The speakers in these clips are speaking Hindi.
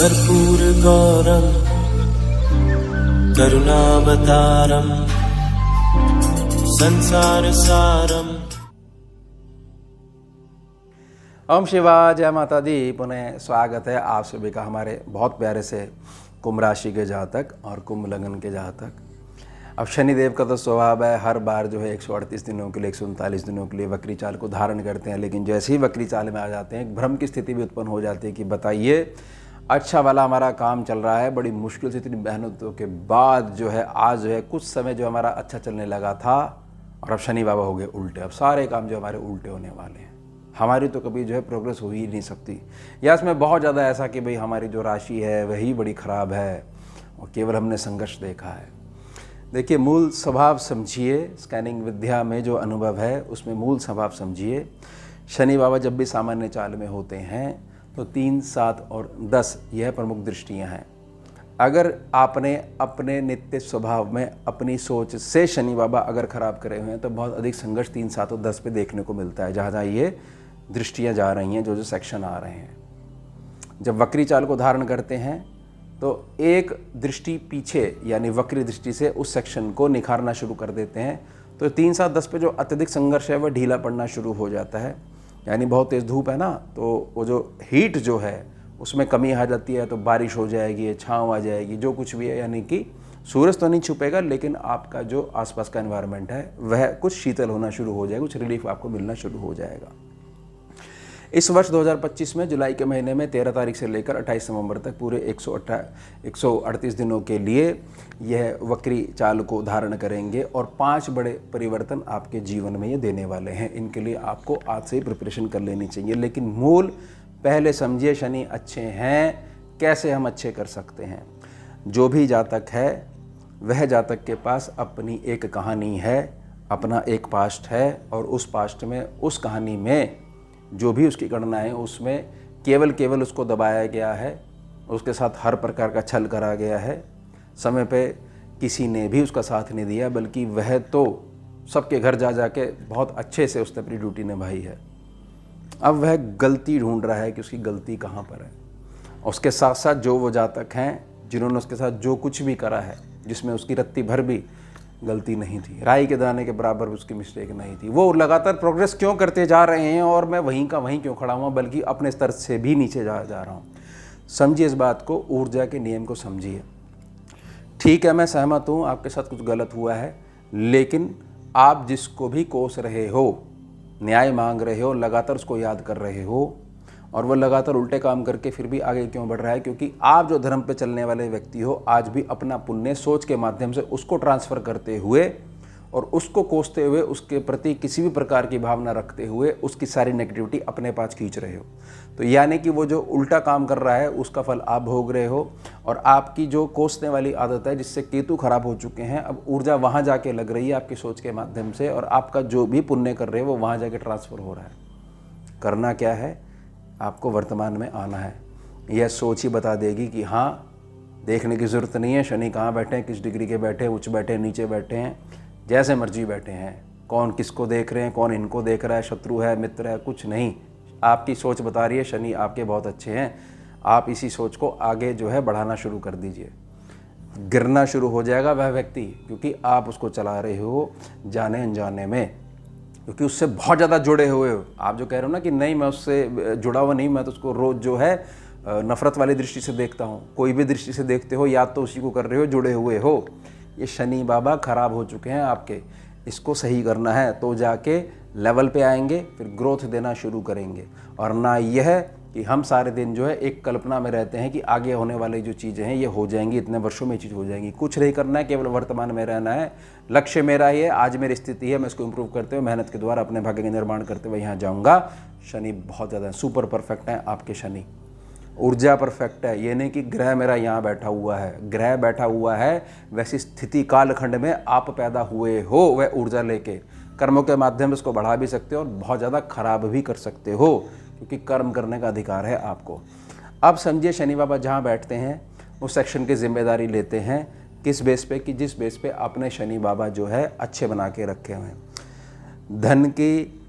कर्पूरगौरं करुणावतारं संसारसारं। ओम शिवाय, जय माता दी। पुनः स्वागत है आप सभी का हमारे बहुत प्यारे से कुंभ राशि के जातक और कुंभ लगन के जातक। अब शनिदेव का तो स्वभाव है, हर बार जो है 138 दिनों के लिए 139 दिनों के लिए वक्री चाल को धारण करते हैं, लेकिन जैसे ही वक्री चाल में आ जाते हैं एक भ्रम की स्थिति भी उत्पन्न हो जाती है कि बताइए, अच्छा वाला हमारा काम चल रहा है, बड़ी मुश्किल से इतनी मेहनतों के बाद जो है आज जो है कुछ समय जो हमारा अच्छा चलने लगा था और अब शनि बाबा हो गए उल्टे। अब सारे काम जो हमारे उल्टे होने वाले हैं, हमारी तो कभी जो है प्रोग्रेस हो ही नहीं सकती, या इसमें बहुत ज़्यादा ऐसा कि भाई हमारी जो राशि है वही बड़ी ख़राब है और केवल हमने संघर्ष देखा है। देखिए, मूल स्वभाव समझिए, स्कैनिंग विद्या में जो अनुभव है उसमें मूल स्वभाव समझिए। शनि बाबा जब भी सामान्य चाल में होते हैं तो 3, 7 और 10 यह प्रमुख दृष्टियां हैं। अगर आपने अपने नित्य स्वभाव में अपनी सोच से शनि बाबा अगर खराब करे हुए हैं तो बहुत अधिक संघर्ष 3, 7 और 10 पे देखने को मिलता है, जहाँ जहाँ ये दृष्टियां जा रही हैं, जो सेक्शन आ रहे हैं। जब वक्री चाल को धारण करते हैं तो एक दृष्टि पीछे यानी वक्री दृष्टि से उस सेक्शन को निखारना शुरू कर देते हैं, तो 3, 7, 10 पे जो अत्यधिक संघर्ष है वह ढीला पड़ना शुरू हो जाता है। यानी बहुत तेज़ धूप है ना, तो वो जो हीट जो है उसमें कमी आ जाती है, तो बारिश हो जाएगी, छाँव आ जाएगी, जो कुछ भी है, यानी कि सूरज तो नहीं छुपेगा लेकिन आपका जो आसपास का एनवायरनमेंट है वह कुछ शीतल होना शुरू हो जाएगा, कुछ रिलीफ आपको मिलना शुरू हो जाएगा। इस वर्ष 2025 में जुलाई के महीने में 13 तारीख से लेकर 28 नवंबर तक पूरे 138 दिनों के लिए यह वक्री चाल को धारण करेंगे और 5 बड़े परिवर्तन आपके जीवन में ये देने वाले हैं। इनके लिए आपको आज से ही प्रिपरेशन कर लेनी चाहिए, लेकिन मूल पहले समझिए शनि अच्छे हैं, कैसे हम अच्छे कर सकते हैं। जो भी जातक है वह जातक के पास अपनी एक कहानी है, अपना एक पास्ट है, और उस पास्ट में उस कहानी में जो भी उसकी गणना है उसमें केवल उसको दबाया गया है, उसके साथ हर प्रकार का छल करा गया है, समय पे किसी ने भी उसका साथ नहीं दिया, बल्कि वह तो सबके घर जा जाके बहुत अच्छे से उसने अपनी ड्यूटी निभाई है। अब वह गलती ढूंढ रहा है कि उसकी गलती कहाँ पर है। उसके साथ साथ जो वो जातक हैं जिन्होंने उसके साथ जो कुछ भी करा है, जिसमें उसकी रत्ती भर भी गलती नहीं थी, राई के दाने के बराबर उसकी मिस्टेक नहीं थी, वो लगातार प्रोग्रेस क्यों करते जा रहे हैं और मैं वहीं का वहीं क्यों खड़ा हुआ, बल्कि अपने स्तर से भी नीचे जा रहा हूँ। समझिए इस बात को, ऊर्जा के नियम को समझिए। ठीक है, मैं सहमत हूँ आपके साथ कुछ गलत हुआ है, लेकिन आप जिसको भी कोस रहे हो, न्याय मांग रहे हो, लगातार उसको याद कर रहे हो और वह लगातार उल्टे काम करके फिर भी आगे क्यों बढ़ रहा है, क्योंकि आप जो धर्म पे चलने वाले व्यक्ति हो आज भी अपना पुण्य सोच के माध्यम से उसको ट्रांसफ़र करते हुए और उसको कोसते हुए, उसके प्रति किसी भी प्रकार की भावना रखते हुए उसकी सारी नेगेटिविटी अपने पास खींच रहे हो। तो यानी कि वो जो उल्टा काम कर रहा है उसका फल आप भोग रहे हो, और आपकी जो कोसने वाली आदत है जिससे केतु खराब हो चुके हैं, अब ऊर्जा वहाँ जाके लग रही है आपकी सोच के माध्यम से, और आपका जो भी पुण्य कर रहे हो वो वहाँ जाके ट्रांसफ़र हो रहा है। करना क्या है, आपको वर्तमान में आना है। यह सोच ही बता देगी कि हाँ, देखने की ज़रूरत नहीं है शनि कहाँ बैठे हैं, किस डिग्री के बैठे हैं, उच्च बैठे हैं, नीचे बैठे हैं, जैसे मर्जी बैठे हैं, कौन किसको देख रहे हैं, कौन इनको देख रहा है, शत्रु है, मित्र है, कुछ नहीं। आपकी सोच बता रही है शनि आपके बहुत अच्छे हैं। आप इसी सोच को आगे जो है बढ़ाना शुरू कर दीजिए। गिरना शुरू हो जाएगा वह व्यक्ति, क्योंकि आप उसको चला रहे हो जाने अनजाने में, क्योंकि उससे बहुत ज़्यादा जुड़े हुए हो। आप जो कह रहे हो ना कि नहीं मैं उससे जुड़ा हुआ नहीं, मैं तो उसको रोज़ जो है नफ़रत वाली दृष्टि से देखता हूँ, कोई भी दृष्टि से देखते हो याद तो उसी को कर रहे हो, जुड़े हुए हो। ये शनि बाबा ख़राब हो चुके हैं आपके, इसको सही करना है तो जाके लेवल पे आएंगे, फिर ग्रोथ देना शुरू करेंगे। और ना यह कि हम सारे दिन जो है एक कल्पना में रहते हैं कि आगे होने वाली जो चीज़ें हैं ये हो जाएंगी, इतने वर्षों में ये चीज़ हो जाएंगी। कुछ नहीं करना है, केवल वर्तमान में रहना है। लक्ष्य मेरा ही है, आज मेरी स्थिति है, मैं इसको इम्प्रूव करते हुए मेहनत के द्वारा अपने भाग्य का निर्माण करते हुए यहाँ जाऊँगा। शनि बहुत ज़्यादा सुपर परफेक्ट हैं आपके शनि, ऊर्जा परफेक्ट है। ये नहीं कि ग्रह मेरा यहाँ बैठा हुआ है, ग्रह बैठा हुआ है वैसी स्थिति कालखंड में आप पैदा हुए हो, वह ऊर्जा लेके कर्मों के माध्यम से उसको बढ़ा भी सकते हो और बहुत ज़्यादा खराब भी कर सकते हो, क्योंकि कर्म करने का अधिकार है आपको। अब समझिए शनि बाबा जहाँ बैठते हैं उस सेक्शन की जिम्मेदारी लेते हैं किस बेस पे, कि जिस बेस पे अपने शनि बाबा जो है अच्छे बना के रखे हुए हैं। धन की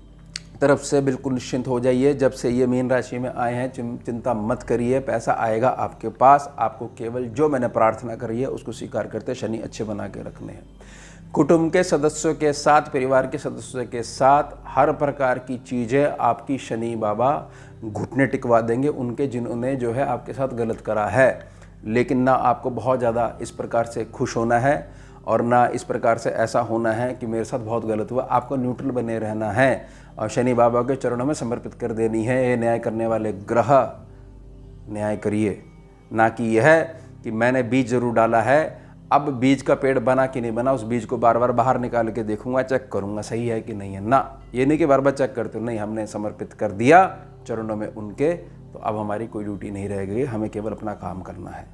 तरफ से बिल्कुल निश्चिंत हो जाइए। जब से ये मीन राशि में आए हैं चिंता मत करिए, पैसा आएगा आपके पास। आपको केवल जो मैंने प्रार्थना करी है उसको स्वीकार करते शनि अच्छे बना के रखने हैं। कुटुंब के सदस्यों के साथ, परिवार के सदस्यों के साथ हर प्रकार की चीज़ें आपकी शनि बाबा घुटने टिकवा देंगे, उनके जिन्होंने जो है आपके साथ गलत करा है। लेकिन ना आपको बहुत ज़्यादा इस प्रकार से खुश होना है और ना इस प्रकार से ऐसा होना है कि मेरे साथ बहुत गलत हुआ। आपको न्यूट्रल बने रहना है और शनि बाबा के चरणों में समर्पित कर देनी है। ये न्याय करने वाले ग्रह, न्याय करिए, ना कि यह कि मैंने बीज जरूर डाला है, अब बीज का पेड़ बना कि नहीं बना, उस बीज को बार बार बाहर निकाल के देखूंगा, चेक करूंगा सही है कि नहीं है। ना, ये नहीं कि बार बार चेक करते हो, नहीं, हमने समर्पित कर दिया चरणों में उनके, तो अब हमारी कोई ड्यूटी नहीं रह गई, हमें केवल अपना काम करना है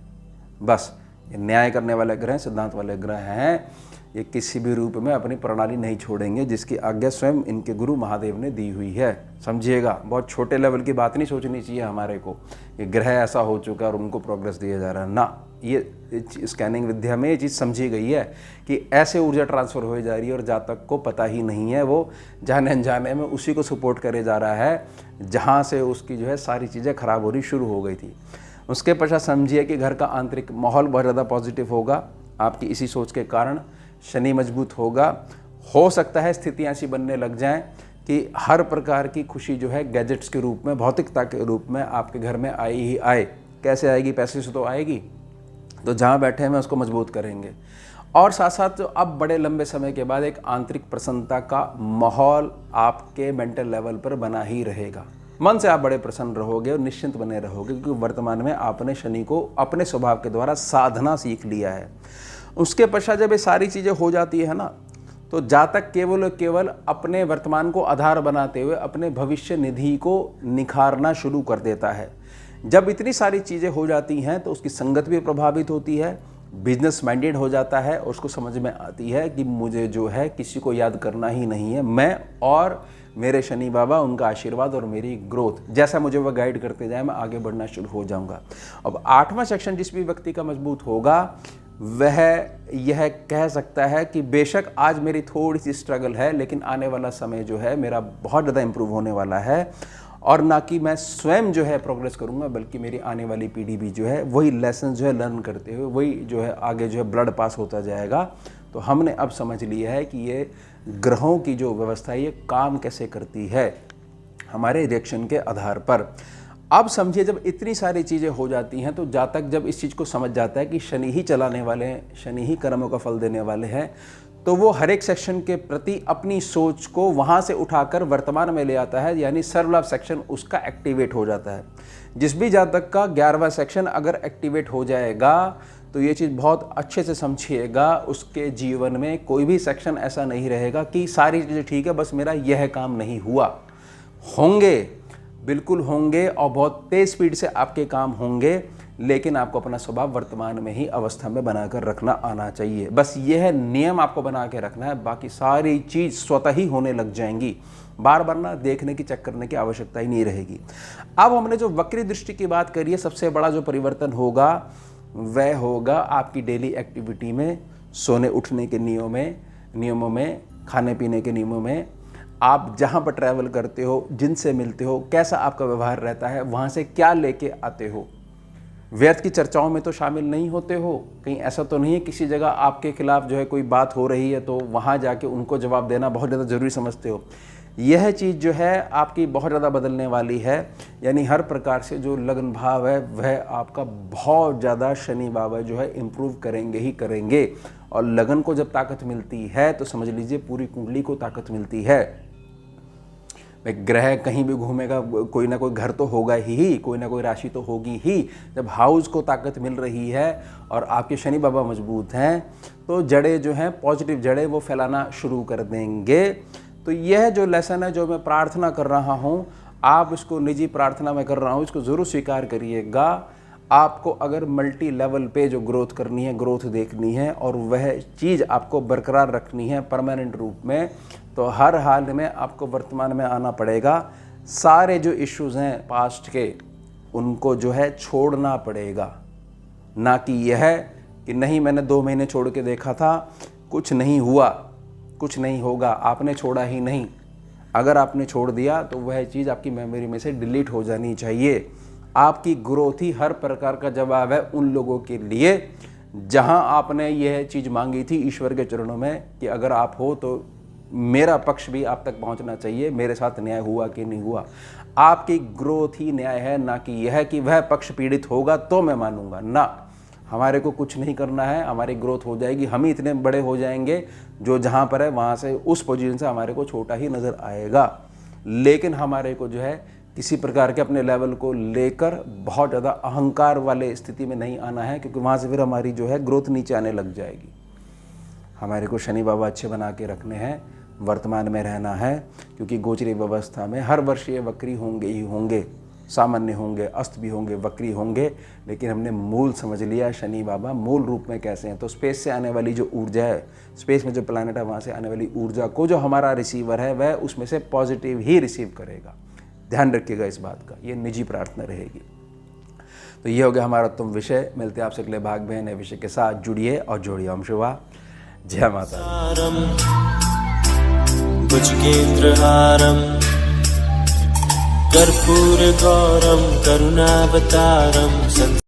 बस। ये न्याय करने वाले ग्रह, सिद्धांत वाले ग्रह हैं। ये किसी भी रूप में अपनी प्रणाली नहीं छोड़ेंगे, जिसकी आज्ञा स्वयं इनके गुरु महादेव ने दी हुई है। समझिएगा, बहुत छोटे लेवल की बात नहीं सोचनी चाहिए हमारे को कि ग्रह ऐसा हो चुका है और उनको प्रोग्रेस दिया जा रहा है। ना, ये स्कैनिंग विद्या में ये चीज़ समझी गई है कि ऐसे ऊर्जा ट्रांसफ़र हो जा रही है और जातक को पता ही नहीं है, वो जाने अनजाने में उसी को सपोर्ट करे जा रहा है जहाँ से उसकी जो है सारी चीज़ें खराब हो रही शुरू हो गई थी। उसके पश्चात समझिए कि घर का आंतरिक माहौल बहुत ज़्यादा पॉजिटिव होगा आपकी इसी सोच के कारण। शनि मजबूत होगा, हो सकता है स्थितियाँ ऐसी बनने लग जाएं कि हर प्रकार की खुशी जो है गैजेट्स के रूप में, भौतिकता के रूप में आपके घर में आई ही आए। कैसे आएगी? पैसे से तो आएगी, तो जहाँ बैठे हैं उसको मजबूत करेंगे। और साथ साथ तो अब बड़े लंबे समय के बाद एक आंतरिक प्रसन्नता का माहौल आपके मेंटल लेवल पर बना ही रहेगा। मन से आप बड़े प्रसन्न रहोगे और निश्चिंत बने रहोगे, क्योंकि वर्तमान में आपने शनि को अपने स्वभाव के द्वारा साधना सीख लिया है। उसके पश्चात जब ये सारी चीज़ें हो जाती है ना, तो जातक केवल और केवल अपने वर्तमान को आधार बनाते हुए अपने भविष्य निधि को निखारना शुरू कर देता है। जब इतनी सारी चीज़ें हो जाती हैं तो उसकी संगत भी प्रभावित होती है, बिजनेस माइंडेड हो जाता है और उसको समझ में आती है कि मुझे जो है किसी को याद करना ही नहीं है, मैं और मेरे शनि बाबा, उनका आशीर्वाद और मेरी ग्रोथ, जैसा मुझे वह गाइड करते जाए मैं आगे बढ़ना शुरू हो जाऊंगा। अब 8वां सेक्शन जिस भी व्यक्ति का मजबूत होगा वह यह कह सकता है कि बेशक आज मेरी थोड़ी सी स्ट्रगल है, लेकिन आने वाला समय जो है मेरा बहुत ज़्यादा इंप्रूव होने वाला है। और ना कि मैं स्वयं जो है प्रोग्रेस करूंगा, बल्कि मेरी आने वाली पीढ़ी भी जो है वही लेसन जो है लर्न करते हुए वही जो है आगे जो है ब्लड पास होता जाएगा। तो हमने अब समझ लिया है कि ये ग्रहों की जो व्यवस्था ये काम कैसे करती है हमारे रिएक्शन के आधार पर। अब समझिए, जब इतनी सारी चीज़ें हो जाती हैं तो जातक जब इस चीज़ को समझ जाता है कि शनि ही चलाने वाले हैं, शनि ही कर्मों का फल देने वाले हैं, तो वो हर एक सेक्शन के प्रति अपनी सोच को वहाँ से उठाकर वर्तमान में ले आता है, यानी सर्वलाभ सेक्शन उसका एक्टिवेट हो जाता है। जिस भी जातक का 11वां सेक्शन अगर एक्टिवेट हो जाएगा तो ये चीज़ बहुत अच्छे से समझिएगा, उसके जीवन में कोई भी सेक्शन ऐसा नहीं रहेगा कि सारी चीज़ें ठीक है बस मेरा यह काम नहीं हुआ। होंगे, बिल्कुल होंगे और बहुत तेज स्पीड से आपके काम होंगे, लेकिन आपको अपना स्वभाव वर्तमान में ही अवस्था में बनाकर रखना आना चाहिए। बस यह नियम आपको बना के रखना है, बाकी सारी चीज़ स्वतः ही होने लग जाएंगी। बार बार ना देखने की, चेक करने की आवश्यकता ही नहीं रहेगी। अब हमने जो वक्री दृष्टि की बात करी है, सबसे बड़ा जो परिवर्तन होगा वह होगा आपकी डेली एक्टिविटी में, सोने उठने के नियमों में, खाने पीने के नियमों में, आप जहाँ पर ट्रैवल करते हो, जिनसे मिलते हो, कैसा आपका व्यवहार रहता है, वहाँ से क्या लेके आते हो। व्यर्थ की चर्चाओं में तो शामिल नहीं होते हो, कहीं ऐसा तो नहीं है किसी जगह आपके खिलाफ जो है कोई बात हो रही है तो वहाँ जाके उनको जवाब देना बहुत ज़्यादा ज़रूरी समझते हो। यह चीज़ जो है आपकी बहुत ज़्यादा बदलने वाली है, यानी हर प्रकार से जो लगन भाव है वह आपका बहुत ज़्यादा शनि बाबा जो है इम्प्रूव करेंगे ही करेंगे। और लगन को जब ताकत मिलती है तो समझ लीजिए पूरी कुंडली को ताकत मिलती है। ग्रह कहीं भी घूमेगा, कोई ना कोई घर तो होगा ही, कोई ना कोई राशि तो होगी ही। जब हाउस को ताकत मिल रही है और आपके शनि बाबा मजबूत हैं तो जड़ें जो हैं, पॉजिटिव जड़ें, वो फैलाना शुरू कर देंगे। तो यह जो लेसन है, जो मैं प्रार्थना कर रहा हूँ, आप इसको निजी प्रार्थना में कर रहा हूँ, इसको ज़रूर स्वीकार करिएगा। आपको अगर मल्टी लेवल पे जो ग्रोथ करनी है, ग्रोथ देखनी है और वह चीज़ आपको बरकरार रखनी है परमानेंट रूप में, तो हर हाल में आपको वर्तमान में आना पड़ेगा। सारे जो इश्यूज़ हैं पास्ट के, उनको जो है छोड़ना पड़ेगा। ना कि यह कि नहीं मैंने 2 महीने छोड़ के देखा था, कुछ नहीं हुआ, कुछ नहीं होगा, आपने छोड़ा ही नहीं। अगर आपने छोड़ दिया तो वह चीज़ आपकी मेमोरी में से डिलीट हो जानी चाहिए। आपकी ग्रोथ ही हर प्रकार का जवाब है उन लोगों के लिए जहां आपने यह चीज़ मांगी थी ईश्वर के चरणों में कि अगर आप हो तो मेरा पक्ष भी आप तक पहुंचना चाहिए, मेरे साथ न्याय हुआ कि नहीं हुआ। आपकी ग्रोथ ही न्याय है, ना कि यह कि वह पक्ष पीड़ित होगा तो मैं मानूंगा। ना, हमारे को कुछ नहीं करना है, हमारी ग्रोथ हो जाएगी, हम ही इतने बड़े हो जाएंगे जो जहाँ पर है वहाँ से उस पोजीशन से हमारे को छोटा ही नज़र आएगा। लेकिन हमारे को जो है किसी प्रकार के अपने लेवल को लेकर बहुत ज़्यादा अहंकार वाले स्थिति में नहीं आना है, क्योंकि वहाँ से फिर हमारी जो है ग्रोथ नीचे आने लग जाएगी। हमारे को शनि बाबा अच्छे बना के रखने हैं, वर्तमान में रहना है, क्योंकि गोचरी व्यवस्था में हर वर्ष ये वक्री होंगे ही होंगे, सामान्य होंगे, अस्त भी होंगे, वक्री होंगे। लेकिन हमने मूल समझ लिया शनि बाबा मूल रूप में कैसे हैं। तो स्पेस से आने वाली जो ऊर्जा है, स्पेस में जो प्लैनेट है वहाँ से आने वाली ऊर्जा को जो हमारा रिसीवर है वह उसमें से पॉजिटिव ही रिसीव करेगा। ध्यान रखिएगा इस बात का, ये निजी प्रार्थना रहेगी। तो ये हो गया हमारा उत्तम विषय। मिलते हैं आपसे अगले भाग में नए विषय के साथ। जुड़िए और जोड़िए। ओम शिवा, जय माता। भुजगेन्द्रहारं कर्पूरगौरं करुणावतारं